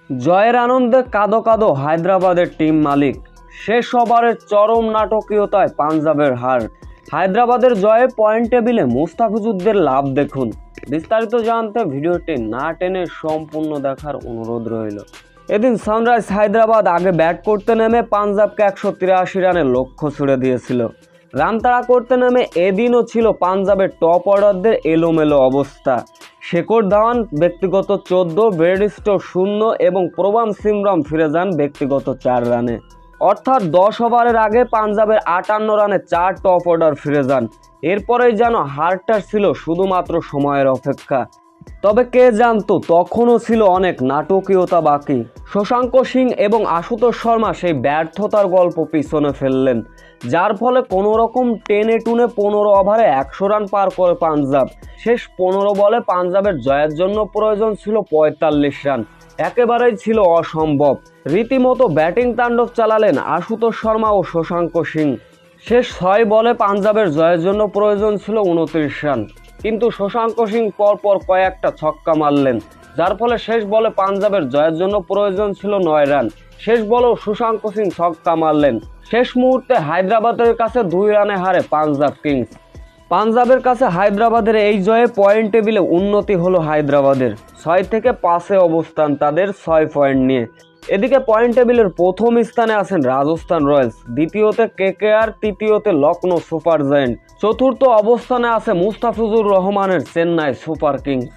জয়ের আনন্দে কাঁদো কাঁদো হায়দ্রাবাদের টিম মালিক। শেষ ওভারের চরম নাটকীয়তায় পাঞ্জাবের হার। হায়দ্রাবাদের জয়ে পয়েন্ট টেবিলে মুস্তাফিজুরদের লাভ দেখুন। বিস্তারিত জানতে ভিডিওটি না টেনে সম্পূর্ণ দেখার অনুরোধ রইল। এদিন সানরাইজ হায়দ্রাবাদ আগে ব্যাট করতে নেমে পাঞ্জাবকে 183 রানের লক্ষ্য ছুড়ে দিয়েছিল। রান তাড়া করতে নেমে এদিনও ছিল পাঞ্জাবের টপ অর্ডারদের এলোমেলো অবস্থা। শেখর ধাওয়ান ব্যক্তিগত 14, ব্রেডস্টো 0 এবং প্রবাম সিমরাম ফিরে যান ব্যক্তিগত 4 রানে। অর্থাৎ 10 ওভারের আগে পাঞ্জাবের 58 রানে 4 টপ অর্ডার ফিরে যান। এরপরেই যেন হারটা ছিল শুধুমাত্র সময়ের অপেক্ষা। তবে কে জানতো তখনও ছিল অনেক নাটকীয়তা বাকি। শশাঙ্ক সিং এবং আশুতোষ শর্মা সেই ব্যর্থতার গল্প পিছনে ফেললেন, যার ফলে কোনো রকম টেনে টুনে 15 ওভারে 100 রান পার করে পাঞ্জাব। শেষ 15 বলে পাঞ্জাবের জয়ের জন্য প্রয়োজন ছিল 45 রান। একেবারেই ছিল অসম্ভব। রীতিমতো ব্যাটিং তাণ্ডব চালালেন আশুতোষ শর্মা ও শশাঙ্ক সিং। শেষ 6 বলে পাঞ্জাবের জয়ের জন্য প্রয়োজন ছিল 29 রান, কিন্তু শশাঙ্ক সিং পরপর কয়েকটা ছক্কা মারলেন, যার ফলে শেষ বলে পাঞ্জাবের জয়ের জন্য প্রয়োজন ছিল 9 রান। শেষ বলেও শশাঙ্ক সিং ছক্কা মারলেন। শেষ মুহূর্তে হায়দ্রাবাদের কাছে 2 রানে হারে পাঞ্জাব কিংস। পাঞ্জাবের কাছে হায়দ্রাবাদের এই জয়ে পয়েন্ট টেবিলে উন্নতি হলো হায়দ্রাবাদের। 6 থেকে 5-এ অবস্থান তাদের 6 পয়েন্ট নিয়ে। এদিকে পয়েন্ট টেবিলের প্রথম স্থানে আছেন রাজস্থান রয়্যালস, দ্বিতীয়তে কেকেআর, তৃতীয়তে লখনৌ সুপার জায়েন্ট, চতুর্থ অবস্থানে আছে মুস্তাফিজুর রহমানের চেন্নাই সুপার কিংস।